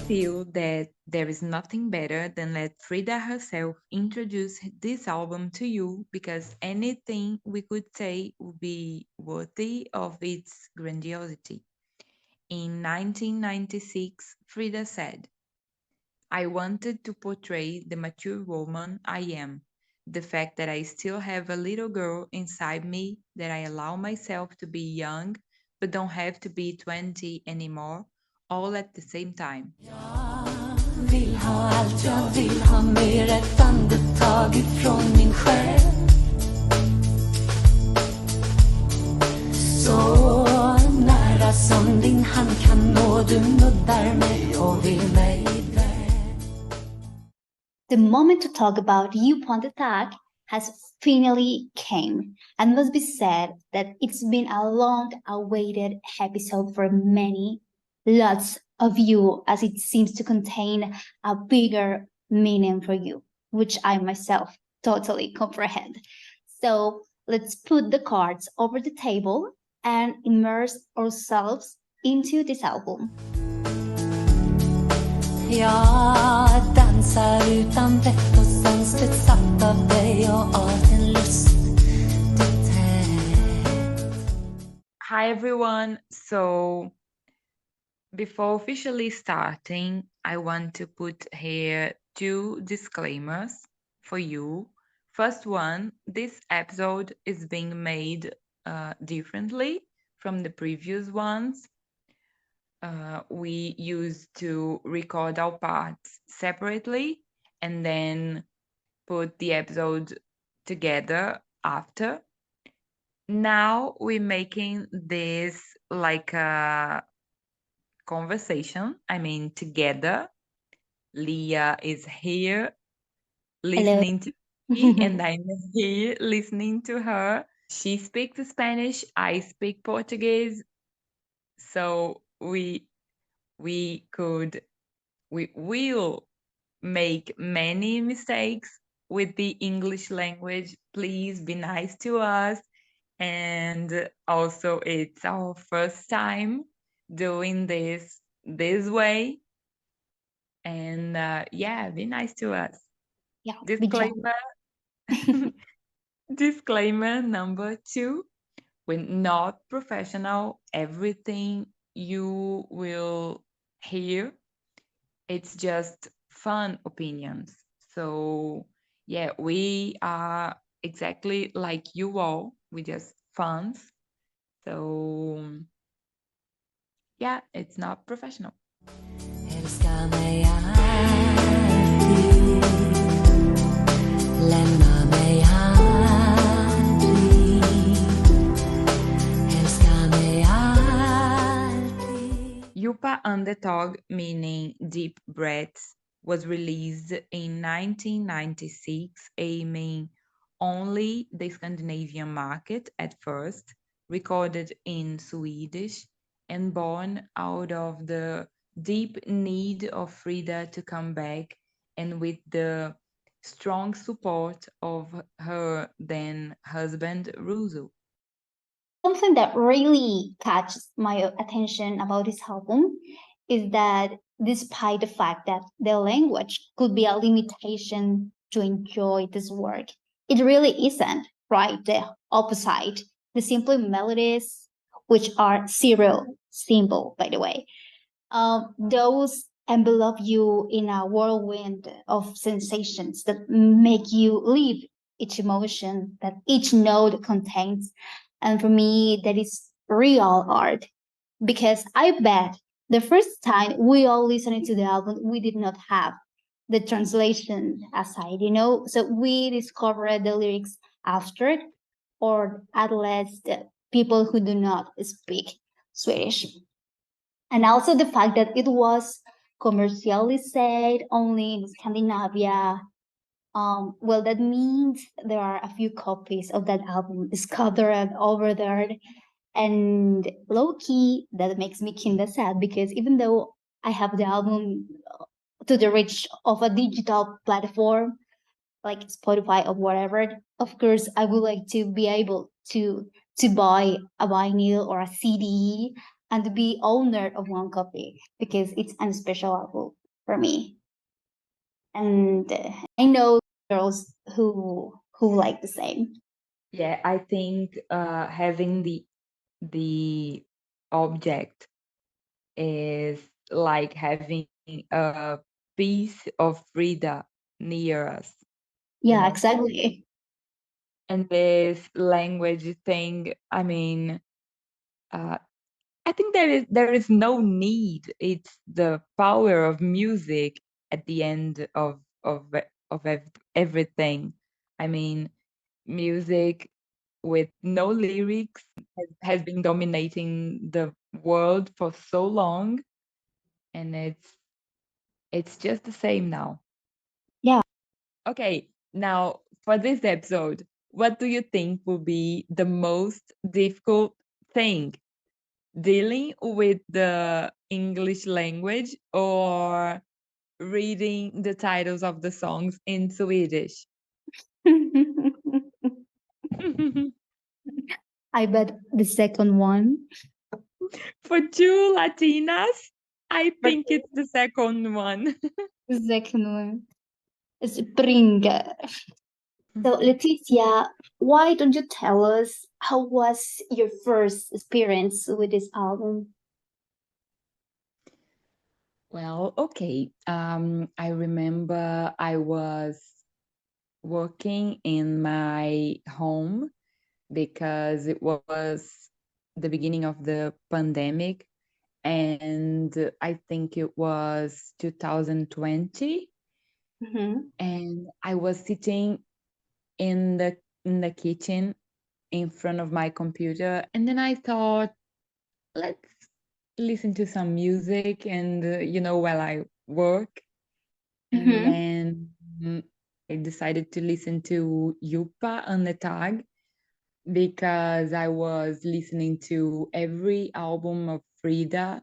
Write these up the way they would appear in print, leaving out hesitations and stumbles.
feel that there is nothing better than let Frida herself introduce this album to you because anything we could say would be worthy of its grandiosity. In 1996, Frida said, I wanted to portray the mature woman I am, the fact that I still have a little girl inside me, that I allow myself to be young but don't have to be 20 anymore, all at the same time. Vill ha allt, jag vill ha mer, ett andetag ifrån min själ. Så nära som din hand kan nå, du nuddar mig och vill mig väl. The moment to talk about Djupa Andeteg has finally came, and must be said that it's been a long-awaited episode for many, lots of you, as it seems to contain a bigger meaning for you, which I myself totally comprehend. So let's put the cards over the table and immerse ourselves into this album. Jag dansar utan vett och sans, besatt av dig och av din lust du tätt. Hi everyone. So before officially starting, I want to put here two disclaimers for you. First one, this episode is being made differently from the previous ones. We used to record our parts separately and then put the episode together after. Now we're making this like a conversation. I mean, together. Leah is here listening to me, and I'm here listening to her. She speaks Spanish, I speak Portuguese. So we will make many mistakes with the English language. Please be nice to us. And also, it's our first time doing this way. And yeah, be nice to us. Yeah, Disclaimer. Disclaimer number 2. We're not professional. Everything you will hear, it's just fun opinions. So yeah, we are exactly like you all. We're just fans. So yeah, it's not professional. Älska mig alltid, lämna mig aldrig. Älska mig alltid. Djupa Andetag, meaning deep breaths, was released in 1996, aiming only the Scandinavian market at first, recorded in Swedish, and born out of the deep need of Frida to come back, and with the strong support of her then husband Russo. Something that really catches my attention about this album is that despite the fact that the language could be a limitation to enjoy this work, it really isn't, right? The opposite. The simple melodies, which are zero simple, by the way, those envelop you in a whirlwind of sensations that make you live each emotion that each note contains. And for me, that is real art. Because I bet the first time we all listened to the album, we did not have the translation aside, you know? So we discovered the lyrics after, or at least people who do not speak Swedish. And also the fact that it was commercially said only in Scandinavia. Well, that means there are a few copies of that album scattered over there. And low key, that makes me kinda sad because even though I have the album to the reach of a digital platform like Spotify or whatever, of course, I would like to be able to buy a vinyl or a CD and be owner of one copy because it's a special album for me. And I know girls who like the same. Yeah, I think having the object is like having a piece of Frida near us, you Yeah, know? exactly. And this language thing, I mean, uh, I think there is no need. It's the power of music at the end of everything. I mean, music with no lyrics has been dominating the world for so long, and it's just the same now. Yeah. Okay, now for this episode, what do you think will be the most difficult thing? Dealing with the English language or reading the titles of the songs in Swedish? I bet the second one. For two Latinas, I But think it's the second one. the second one is Springer. So, Leticia, why don't you tell us how was your first experience with this album? Well, okay. I remember I was working in my home because it was the beginning of the pandemic, and I think it was 2020, Mm-hmm. and I was sitting in the kitchen in front of my computer, and then I thought, let's listen to some music and while I work, and Mm-hmm. then I decided to listen to Djupa Andetag because I was listening to every album of Frida,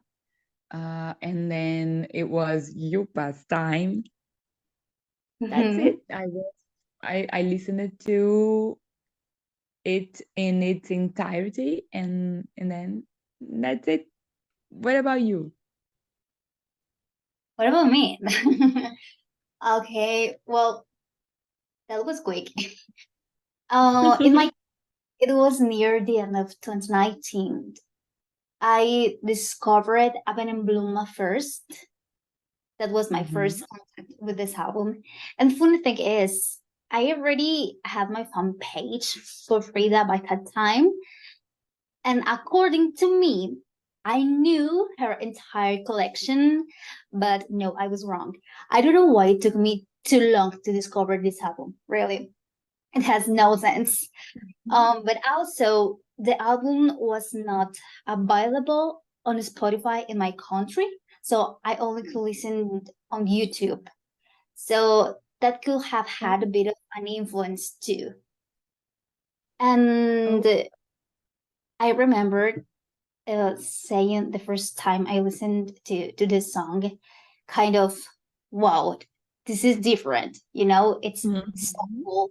and then it was Djupa's time. That's Mm-hmm. it. I listened to it in its entirety, and then that's it. What about you? What about me? Okay, well, that was quick. In my it was near the end of 2019. I discovered Aben and Bluma first. That was my Mhm. first contact with this album. And the funny thing is, I already had my fan page for Frida by that time. And according to me, I knew her entire collection, but no, I was wrong. I don't know why it took me too long to discover this album. Really, it has no sense. But also, the album was not available on Spotify in my country, so I only could listen on YouTube. So that could have had a Oh, bit of an influence too. And oh. I remember saying the first time I listened to this song, kind of, wow, this is different. It's so Mhm. cool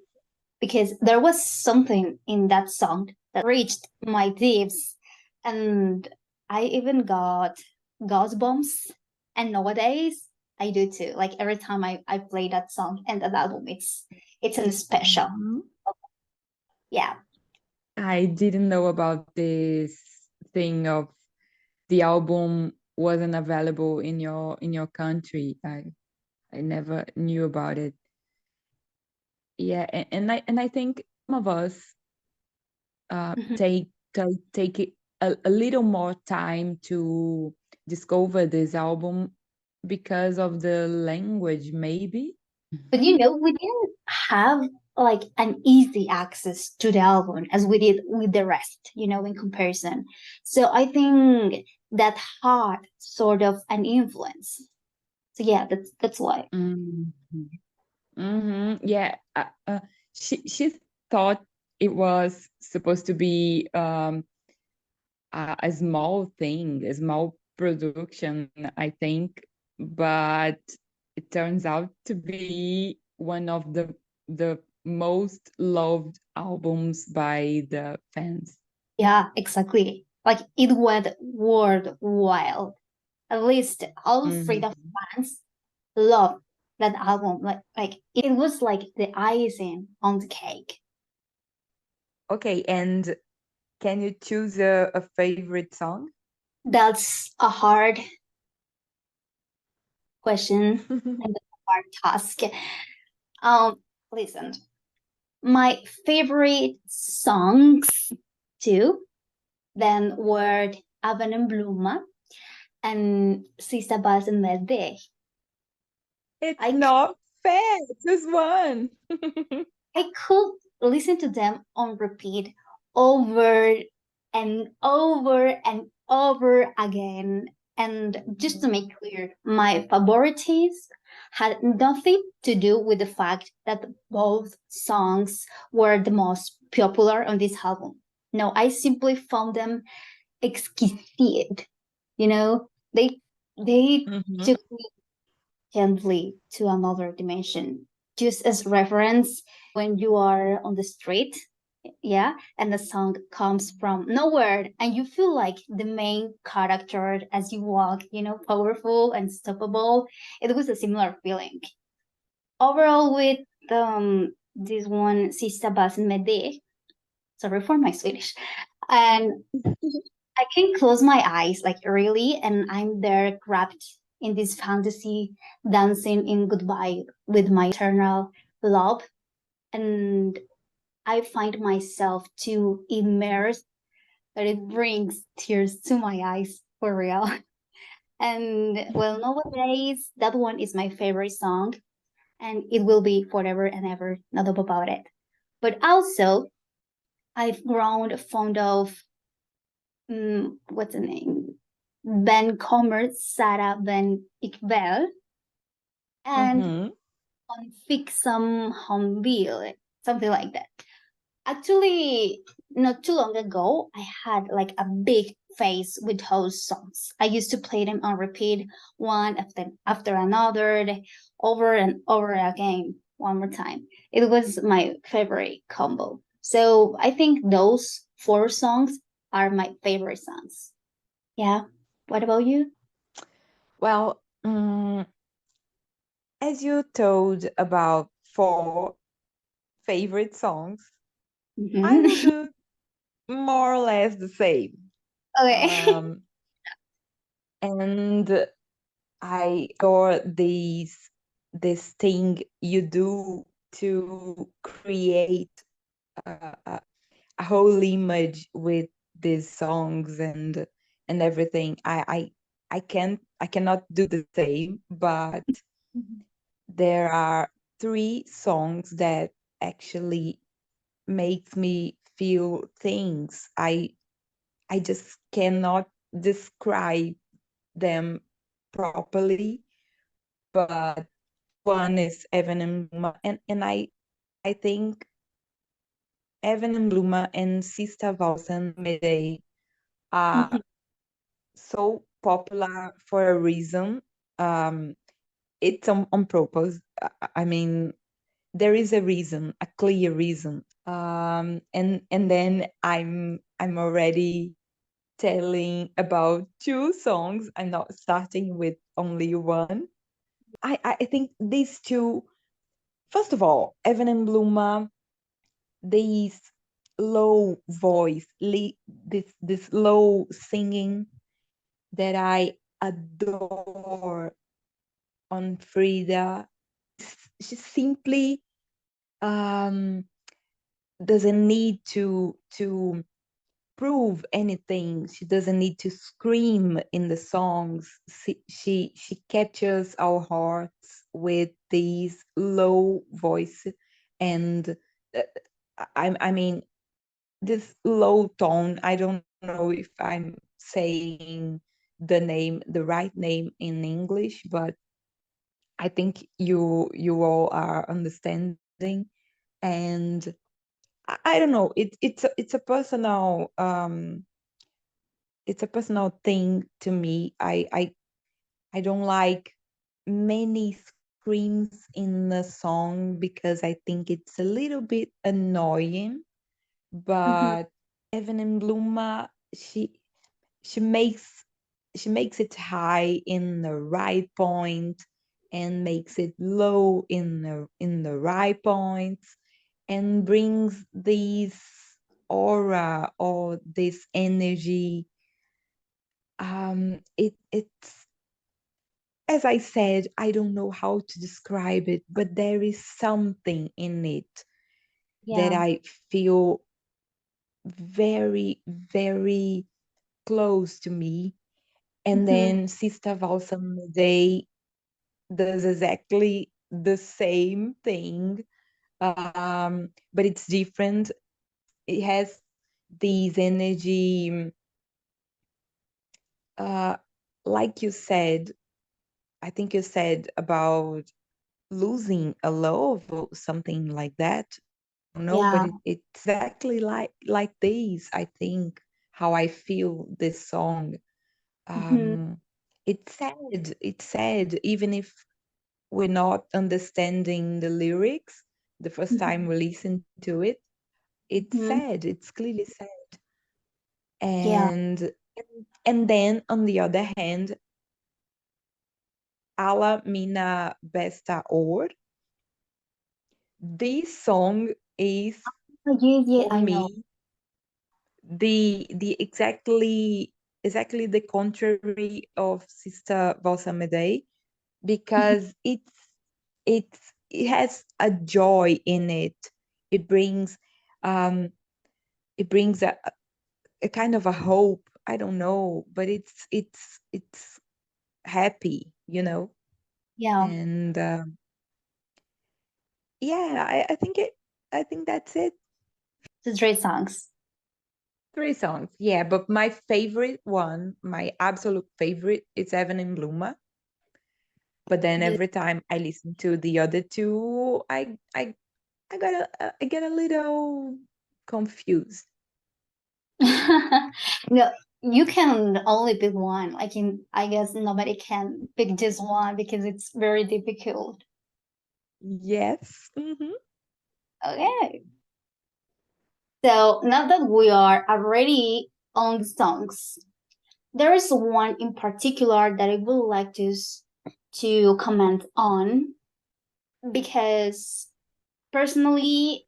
because there was something in that song that reached my deeps, and I even got goosebumps. And nowadays I do too. Like every time I play that song and that album, it's a special. Mhm. Yeah. I didn't know about this thing of the album wasn't available in your country. I never knew about it. Yeah, and I think some of us Mhm. take it a little more time to discover this album because of the language, maybe. But we didn't have like an easy access to the album as we did with the rest, in comparison. So I think that had sort of an influence. So yeah, that's why. Mhm. Yeah, she thought it was supposed to be a small thing, a small production, I think, but it turns out to be one of the most loved albums by the fans. Yeah, exactly. Like it went worldwide. At least all Frida Mhm. fans love that album. Like it was like the icing on the cake. Okay, and can you choose a favorite song? That's a hard question and a hard task. Um, Listen, my favorite songs too then were Aven and Bluma and Sista Basen Melde. It's I not fair. Choose one. I could listen to them on repeat over and over and over again. And just to make clear, my favorites had nothing to do with the fact that both songs were the most popular on this album. No, I simply found them exquisite. You know, they Mhm. took gently to another dimension. Just as reference, when you are on the street, yeah, and the song comes from nowhere, and you feel like the main character as you walk, powerful and stoppable. It was a similar feeling. Overall, with this one, Sista Bas Mede, sorry for my Swedish, and I can close my eyes, like really, and I'm there wrapped in this fantasy, dancing in goodbye with my eternal love. And I find myself too immersed that it brings tears to my eyes for real. And well, nowadays, that one is my favorite song, and it will be forever and ever, not about it. But also, I've grown fond of what's the name? Ben Comer, Sarah Ben Ikvel, and Mhm. on Fix Some Humbil, something like that. Actually, not too long ago, I had like a big phase with those songs. I used to play them on repeat, one after another, over and over again, one more time. It was my favorite combo. So I think those four songs are my favorite songs. Yeah. What about you? Well, as you told about four favorite songs, I will Mm-hmm. do more or less the same. Okay. Um, and I adore this thing you do to create a, a whole image with these songs and everything. I cannot do the same, but there are three songs that actually makes me feel things. I just cannot describe them properly, but one is Evan and Bluma, and I think Evan and Bluma and Sista Valsen Medei are so popular for a reason. Um, it's on purpose. I mean, there is a reason, a clear reason. And then I'm already telling about two songs. I'm not starting with only one. I think these two, first of all, Evan and Bluma, these low voice, this low singing that I adore on Frida. She simply um, doesn't need to prove anything. She doesn't need to scream in the songs. She captures our hearts with these low voice and I mean this low tone. I don't know if I'm saying the right name in English, but I think you all are understanding. And I don't know. It's a personal thing to me. I don't like many screams in the song because I think it's a little bit annoying. Mhm. But Evan and Bluma, she she makes she makes it high in the right point and makes it low in the right points and brings this aura or this energy. It's, as I said, I don't know how to describe it, but there is something in it that Yeah. I feel very, very close to me. And Mhm. then Sister Valsam Day does exactly the same thing, but it's different. It has these energy, uh, like you said. I think you said about losing a love or something like that. I don't know, but Yeah. it's exactly like this. I think how I feel this song. Mhm. Um, it's sad. It's sad, even if we're not understanding the lyrics the first time Mhm. we listen to it. It's Mhm. sad. It's clearly sad. Yeah. And then on the other hand, Alla Mina Besta Or, this song is Yeah, yeah, for I know. me the exactly the contrary of Sister Valsamedei, because it has a joy in it. It brings um it brings a kind of a hope. I don't know, but it's happy, you know. Yeah. And yeah, I think that's it. The three songs. Three songs, yeah, but my favorite one, my absolute favorite, is Evan in Bluma. But then The- every time I listen to the other two, I get a little confused. no, you can only pick one. I guess nobody can pick just one because it's very difficult. Yes. Hmm. Okay. So now that we are already on the songs, there is one in particular that I would like to comment on because personally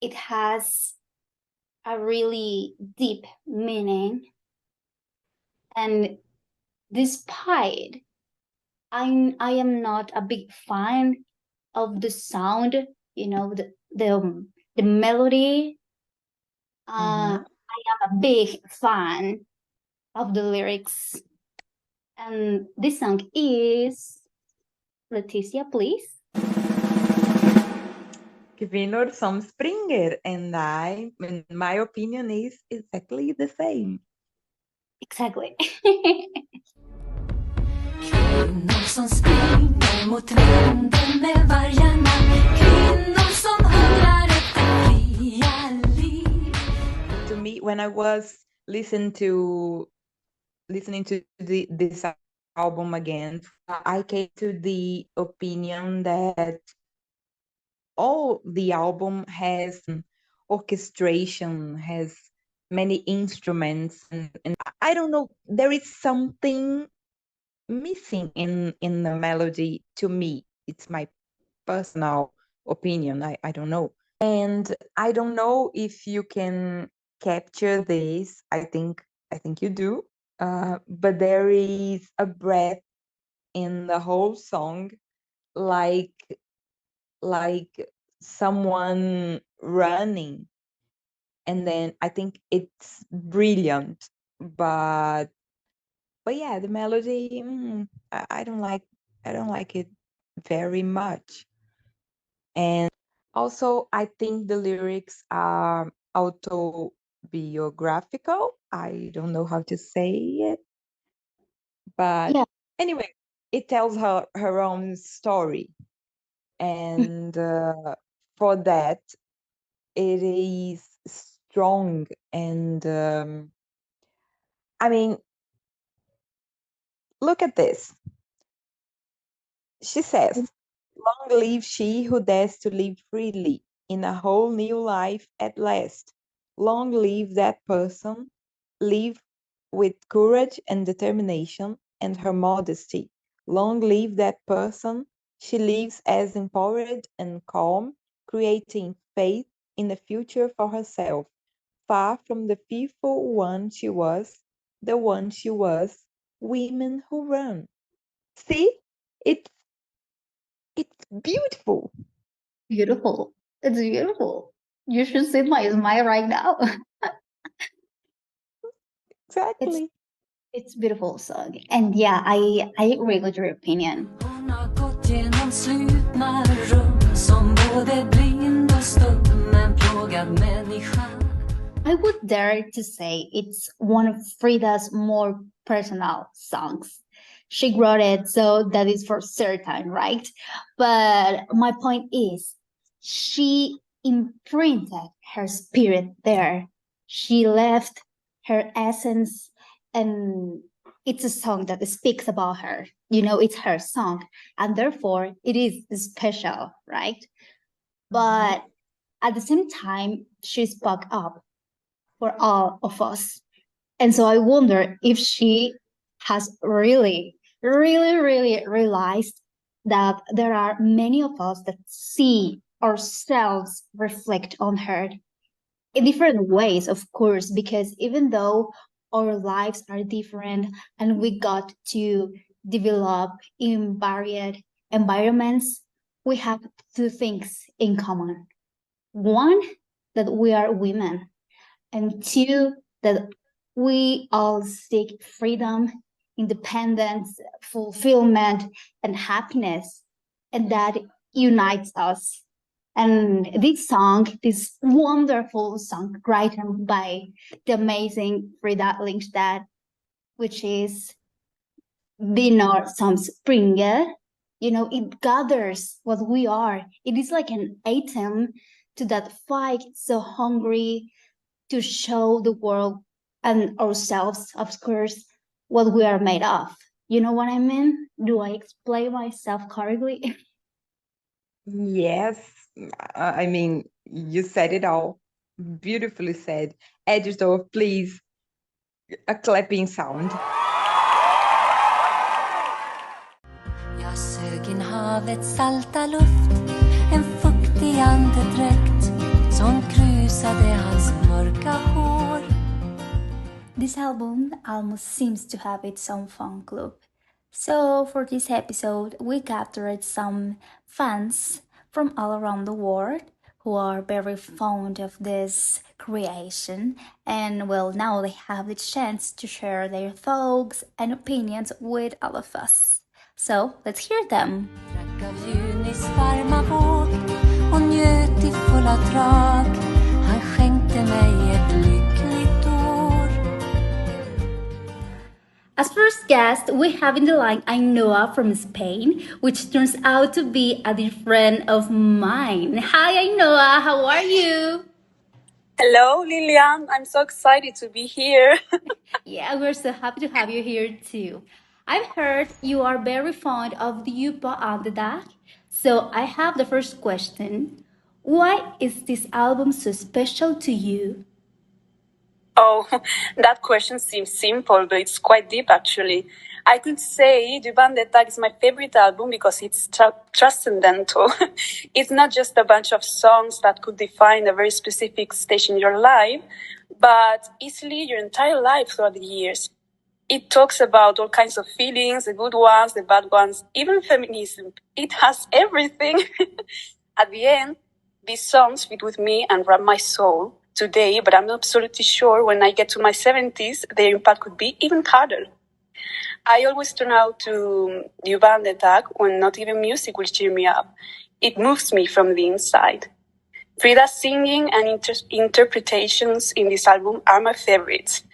it has a really deep meaning, and despite I am not a big fan of the sound, the melody. Hmm. I'm a big fan of the lyrics, and this song is Leticia, please. Kvinor som springer, and in my opinion, is exactly the same. Exactly. Kvinnor som springer mot vinden med vargarna. Kvinnor som hungrar efter fria liv. To me, when I was listening to this album again, I came to the opinion that all the album has orchestration, has many instruments, and I don't know, there is something missing in the melody to me. It's my personal opinion. I don't know. And I don't know if you can capture this. I think you do. But there is a breath in the whole song, like like someone running, and then I think it's brilliant. But yeah, the melody, I don't like it very much. And also, I think the lyrics are autobiographical. I don't know how to say it, but Yeah. anyway, it tells her own story, and for that, it is strong. And I mean, look at this. She says, "Long live she who dares to live freely in a whole new life at last. Long live that person, live with courage and determination and her modesty. Long live that person. She lives as empowered and calm, creating faith in the future for herself, far from the fearful one she was, the one she was, women who run. See? It's it's beautiful. Beautiful. It's beautiful. You should see my smile right now. it's Exactly. it's beautiful song. And yeah, I agree with your opinion. Hon har gått genom slutna rum som både blind och stum, en plågad människa. I would dare to say it's one of Frida's more personal songs. She wrote it, so that is for certain, right? But my point is, she imprinted her spirit there. She left her essence, and it's a song that speaks about her. You know, it's her song, and therefore it is special, right? Mhm. But at the same time, she spoke up for all of us. And so I wonder if she has really realized that there are many of us that see ourselves reflect on her in different ways, of course, because even though our lives are different and we got to develop in varied environments, we have two things in common. One, that we are women, and two, that we all seek freedom, independence, fulfillment, and happiness, and that unites us. And this song, this wonderful song written by the amazing Frida Lindstad, which is Dinner som Springer, you know, it gathers what we are. It is like an atom to that fight so hungry to show the world and ourselves, of course, what we are made of. You know what I mean? Do I explain myself correctly? Yes, I mean, you said it all. Beautifully said. Editor, please, a clapping sound. Jag sög in havets salta luft, en fuktig andedräkt som krusade hans mörka hår. This album almost seems to have its own fan club. So, for this episode, we gathered some fans from all around the world who are very fond of this creation, and well, now they have the chance to share their thoughts and opinions with all of us. So, let's hear them. Drack av junis varma våg och njöt i fulla drag. Han skänkte mig ett lyckligt år. As first guest, we have in the line Ainhoa from Spain, which turns out to be a dear friend of mine. Hi, Ainhoa, how are you? Hello, Lilian. I'm so excited to be here. Yeah, we're so happy to have you here too. I've heard you are very fond of the Djupa Andetag, so I have the first question. Why is this album so special to you? Oh, that question seems simple, but it's quite deep actually. I could say Djupa Andeteg is my favorite album because it's transcendental. It's not just a bunch of songs that could define a very specific stage in your life, but easily your entire life throughout the years. It talks about all kinds of feelings, the good ones, the bad ones, even feminism. It has everything. At the end, these songs fit with me and wrap my soul today, but I'm absolutely sure when I get to my 70s, their impact could be even harder. I always turn out to Djupa Andeteg when not even music will cheer me up. It moves me from the inside. Frida's singing and interpretations in this album are my favorites.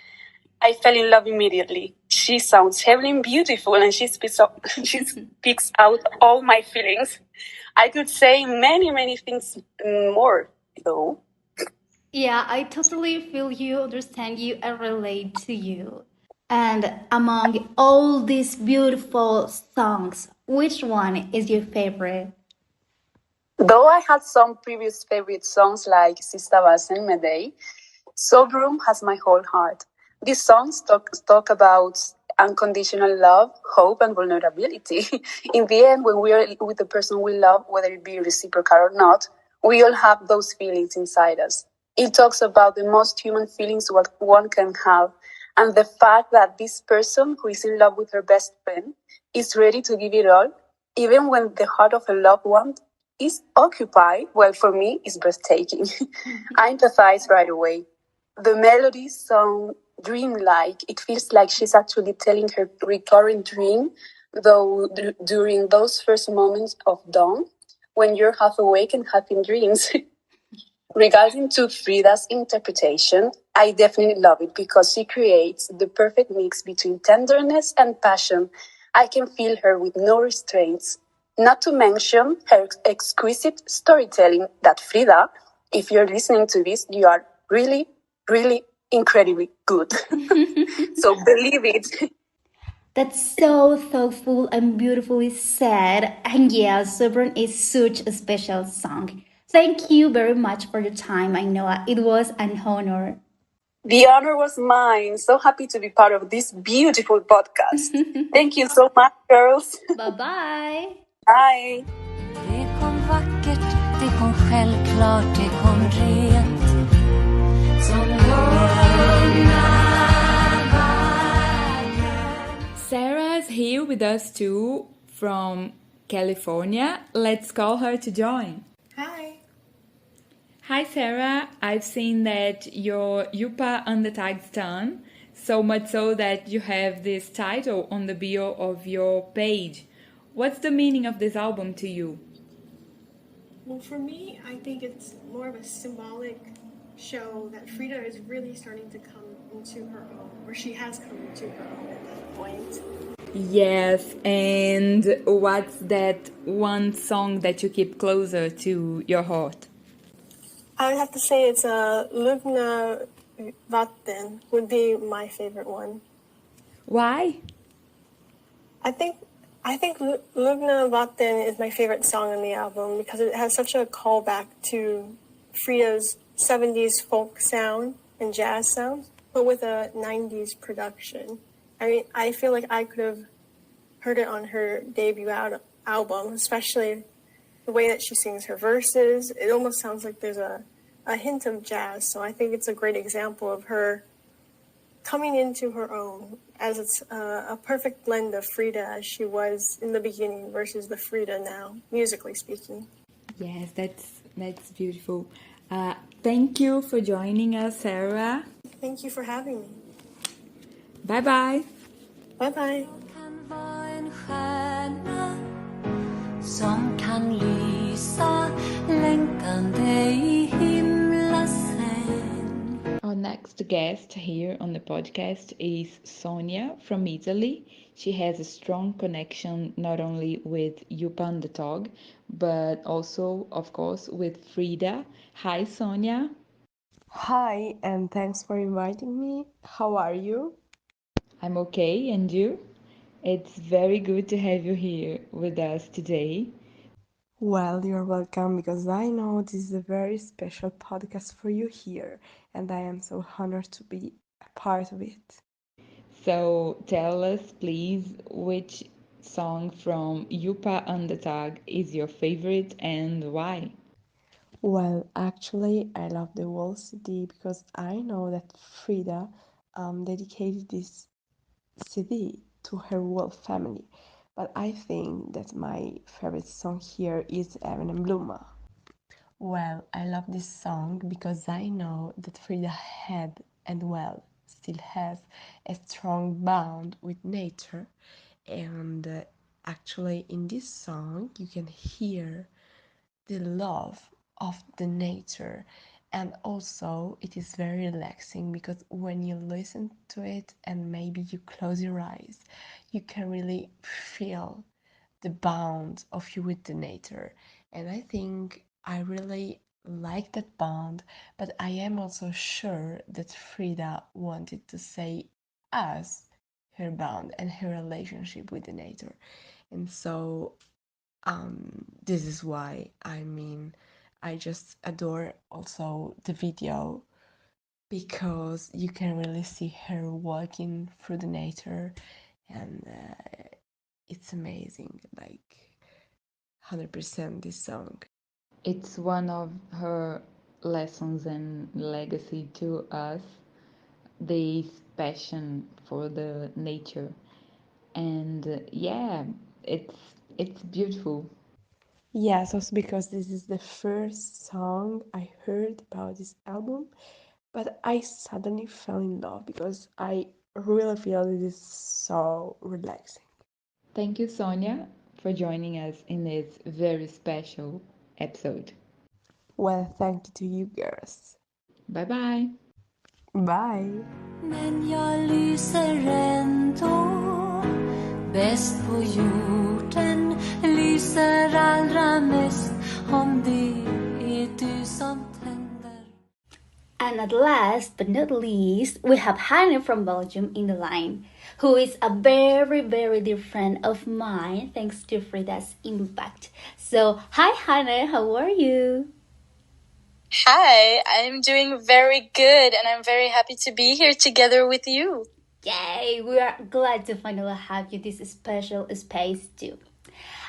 I fell in love immediately. She sounds heavily beautiful and she she speaks out all my feelings. I could say many things more, though. Yeah, I totally feel you, understand you, and relate to you. And among all these beautiful songs, which one is your favorite? Though I had some previous favorite songs like Sista Vasen Medei, Soul Room has my whole heart. These songs talk about unconditional love, hope, and vulnerability. In the end, when we are with the person we love, whether it be reciprocal or not, we all have those feelings inside us. It talks about the most human feelings what one can have, and the fact that this person who is in love with her best friend is ready to give it all, even when the heart of a loved one is occupied, well, for me, is breathtaking. I empathize right away. The melodies sound dreamlike. It feels like she's actually telling her recurring dream, though during those first moments of dawn, when you're half awake and half in dreams. Regarding to Frida's interpretation, I definitely love it because she creates the perfect mix between tenderness and passion. I can feel her with no restraints. Not to mention her exquisite storytelling that Frida, if you're listening to this, you are really, really incredibly good. So believe it. That's so thoughtful and beautifully said. And yeah, Sovereign is such a special song. Thank you very much for your time, Ainhoa. It was an honor. The honor was mine. So happy to be part of this beautiful podcast. Thank you so much, girls. Bye-bye. Bye. Det kom vackert, det kom självklart, det kom rent som lugna vatten. Sarah's here with us too from California. Let's call her to join. Hi. Hi Sarah, I've seen that you're Djupa Andeteg stan, so much so that you have this title on the bio of your page. What's the meaning of this album to you? Well, for me, I think it's more of a symbolic show that Frida is really starting to come into her own, or she has come into her own at that point. Yes, and what's that one song that you keep closer to your heart? I would have to say it's a Lugna Vatten would be my favorite one. Why? I think Lugna Vatten is my favorite song on the album because it has such a callback to Frida's 70s folk sound and jazz sound, but with a 90s production. I mean, I feel like I could have heard it on her debut album, especially the way that she sings her verses. It almost sounds like there's a hint of jazz, so I think it's a great example of her coming into her own, as it's a perfect blend of Frida as she was in the beginning versus the Frida now, musically speaking. Yes, that's beautiful. Thank you for joining us, Sarah. Thank you for having me. Bye bye. Bye bye. Kan vara en stjärna som kan lysa länkande i himlasen. Our next guest here on the podcast is Sonia from Italy. She has a strong connection not only with Djupa Andeteg, but also, of course, with Frida. Hi, Sonia. Hi, and thanks for inviting me. How are you? I'm okay, and you? It's very good to have you here with us today. Well, you're welcome because I know this is a very special podcast for you here, and I am so honored to be a part of it. So tell us, please, which song from Djupa Andeteg is your favorite and why? Well, actually, I love the whole CD because I know that Frida dedicated this CD to her whole family. But I think that my favorite song here is Even en Blomma. Well, I love this song because I know that Frida had and well still has a strong bond with nature, and actually in this song you can hear the love of the nature, and also it is very relaxing because when you listen to it and maybe you close your eyes, you can really feel the bond of you with the nature. And I think I really like that bond, but I am also sure that Frida wanted to say us her bond and her relationship with the nature. And so this is why I mean I just adore also the video because you can really see her walking through the nature, and it's amazing, like 100% this song. It's one of her lessons and legacy to us, this passion for the nature. And yeah, it's it's beautiful. Yes, also because this is the first song I heard about this album, but I suddenly fell in love because I really feel it is so relaxing. Thank you, Sonia, for joining us in this very special episode. Well, thank you to you girls. Bye bye. Bye. Men jag lyser ändå bäst på jorden, lyser allra mest om det är du som tänder. And at last but not least, we have Hannah from Belgium in the line, who is a very, very dear friend of mine thanks to Frida's impact. So, hi Hannah, how are you? Hi, I'm doing very good and I'm very happy to be here together with you. Yay, we are glad to finally have you this special space too.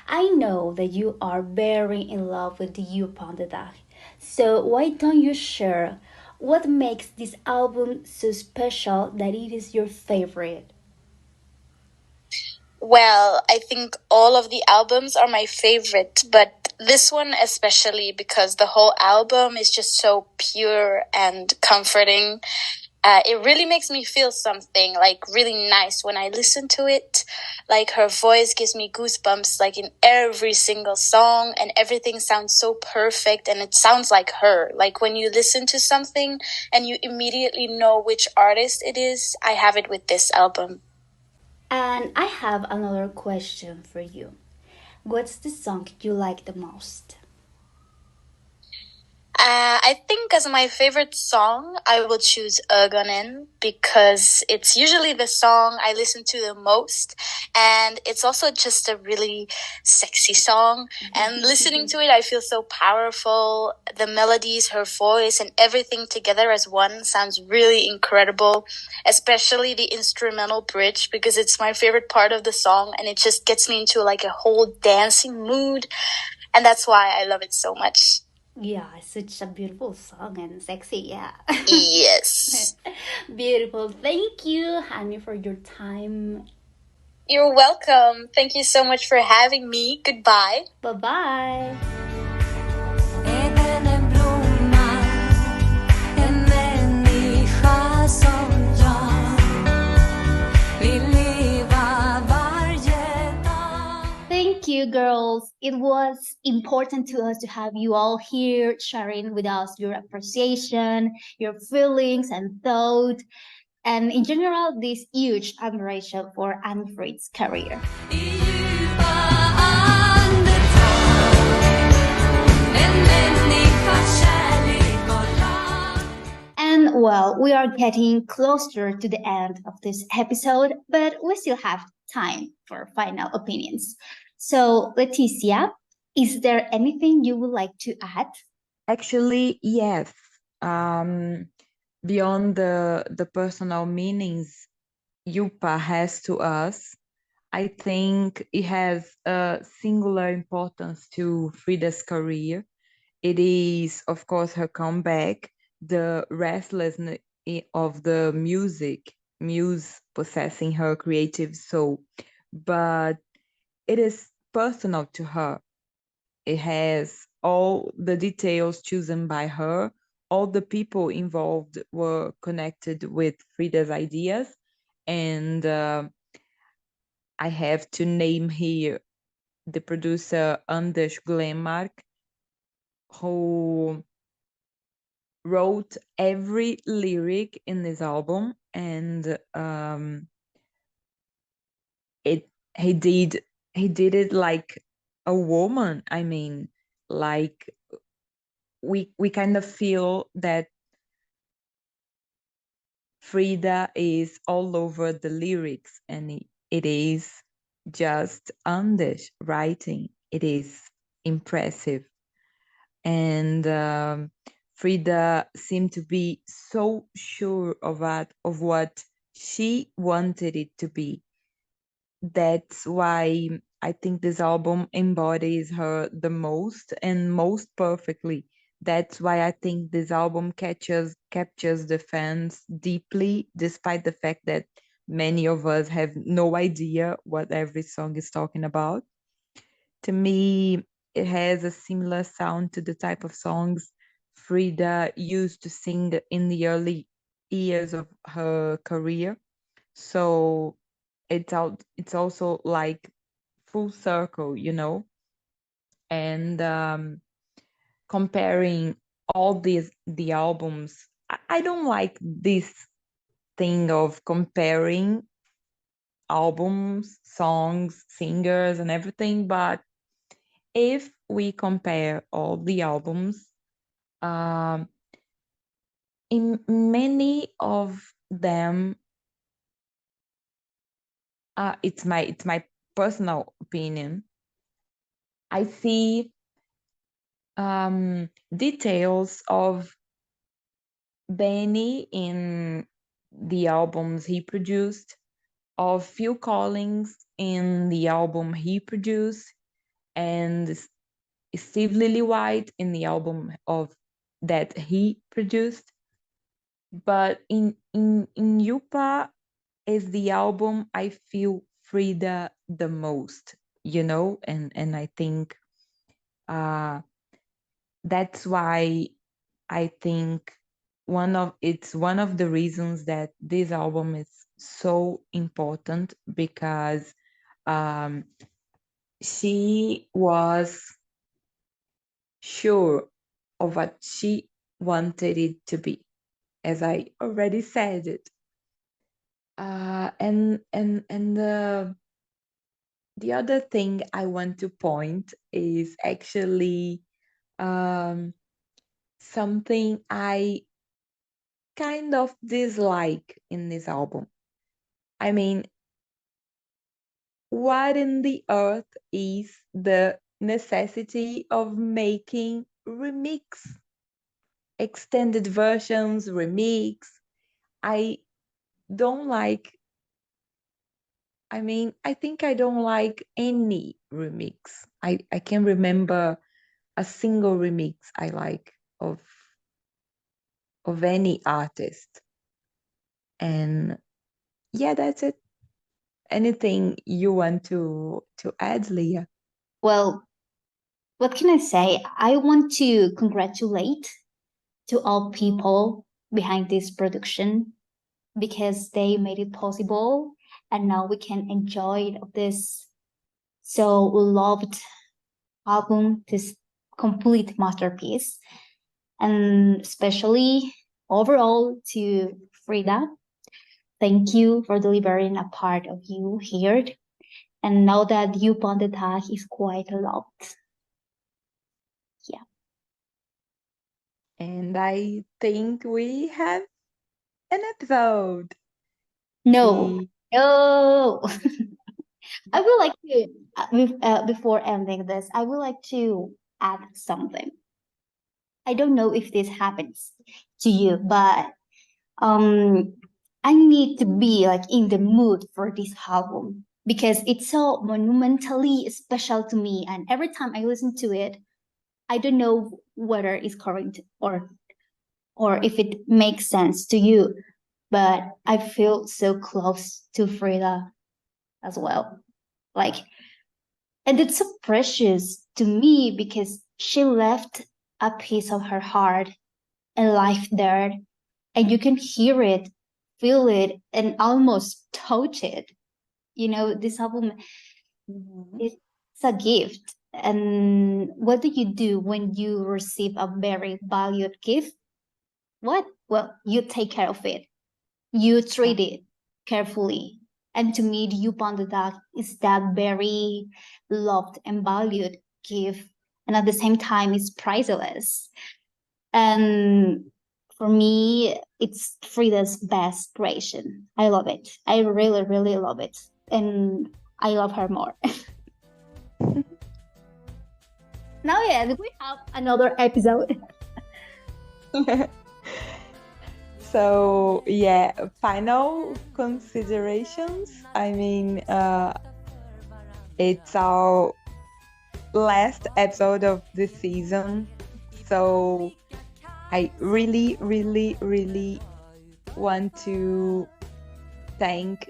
I know that you are very in love with the Djupa Andeteg. So why don't you share what makes this album so special that it is your favorite? Well, I think all of the albums are my favorite, but this one especially because the whole album is just so pure and comforting. It really makes me feel something like really nice when I listen to it. Like her voice gives me goosebumps like in every single song, and everything sounds so perfect and it sounds like her. Like when you listen to something and you immediately know which artist it is, I have it with this album. And I have another question for you. What's the song you like the most? I think as my favorite song, I will choose Ögonen because it's usually the song I listen to the most. And it's also just a really sexy song. And listening to it, I feel so powerful. The melodies, her voice, and everything together as one sounds really incredible, especially the instrumental bridge because it's my favorite part of the song and it just gets me into like a whole dancing mood. And that's why I love it so much. Yeah, it's such a beautiful song and sexy, yeah. Yes. Beautiful. Thank you, Hani, for your time. You're welcome. Thank you so much for having me. Goodbye. Bye-bye. Även en blomma, en människa som jag vill leva varje dag. Thank you, girls. It was important to us to have you all here sharing with us your appreciation, your feelings and thoughts, and in general, this huge admiration for Anne Fried's career. I djupa andetag, en människas kärlek och lag. And well, we are getting closer to the end of this episode, but we still have time for final opinions. So, Leticia, is there anything you would like to add? Actually, yes. Beyond the personal meanings Yupa has to us, I think it has a singular importance to Frida's career. It is, of course, her comeback, the restlessness of the muse possessing her creative soul. But it is personal to her. It has all the details chosen by her. All the people involved were connected with Frida's ideas. And I have to name here the producer Anders Glenmark, who wrote every lyric in this album, and it he did he did it like a woman. I mean, like we kind of feel that Frida is all over the lyrics, and it is just Anders writing. It is impressive. And Frida seemed to be so sure of what she wanted it to be. That's why I think this album embodies her the most and most perfectly. That's why I think this album captures the fans deeply, despite the fact that many of us have no idea what every song is talking about. To me, it has a similar sound to the type of songs Frida used to sing in the early years of her career. So it's also like full circle, and comparing all the albums. I don't like this thing of comparing albums, songs, singers, and everything, but if we compare all the albums, um, in many of them, it's my personal opinion. I see details of Benny in the albums he produced, of Phil Collins in the album he produced, and Steve Lillywhite in the album of that he produced. But in Yupa is the album I feel Frida the most, and I think uh that's why I think one of the reasons that this album is so important, because um she was sure of what she wanted it to be, as I already said it. And the other thing I want to point is actually um, something I kind of dislike in this album. I mean, what in the earth is the necessity of making extended versions, remix? I don't like, I think I don't like any remix. I can remember a single remix I like of any artist. And yeah, that's it. Anything you want to add, Leah? Well, what can I say? I want to congratulate to all people behind this production because they made it possible, and now we can enjoy this so loved album, this complete masterpiece, and especially overall to Frida. Thank you for delivering a part of you here. And now that Djupa Andeteg is quite loved. Yeah. And I think we have an episode. No, We no. I would like to, before ending this, I would like to add something. I don't know if this happens to you, but um, I need to be like in the mood for this album because it's so monumentally special to me. And every time I listen to it, I don't know whether it's correct or if it makes sense to you, but I feel so close to Frida as well. Like, and it's so precious to me because she left a piece of her heart and life there, and you can hear it, feel it, and almost touch it. This album Mhm. is a gift. And what do you do when you receive a very valued gift? What? Well, you take care of it. You treat it carefully. And to me, the Upandada is that very loved and valued gift. And at the same time, it's priceless. And for me, it's Frida's best creation. I love it. I really, really love it. And I love her more. Now, yeah, we have another episode. So yeah, final considerations. I mean, it's our last episode of the season, so I really, really, really want to thank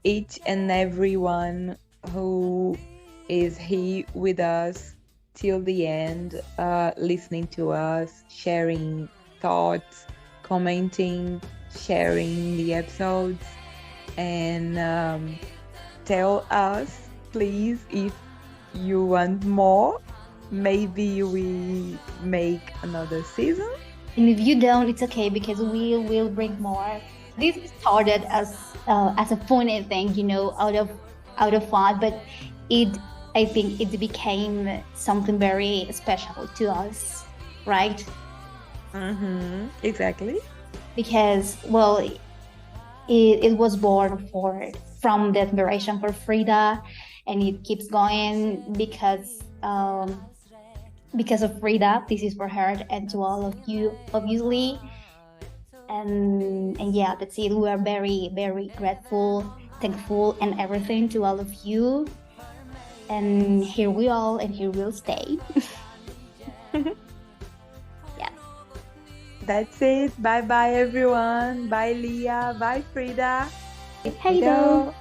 each and everyone who is here with us till the end, listening to us, sharing thoughts, commenting, sharing the episodes, and tell us, please, if you want more. Maybe we make another season. And if you don't, it's okay because we will bring more. This started as a funny thing, out of fun, but I think it became something very special to us, right? Exactly. Because it was born from the admiration for Frida, and it keeps going because of Frida. This is for her and to all of you, obviously. And yeah, that's it. We are very, very grateful, thankful, and everything to all of you. And here we all, and here we'll stay. Yeah. That's it. Bye bye, everyone. Bye, Leah. Bye, Frida. Hey, though.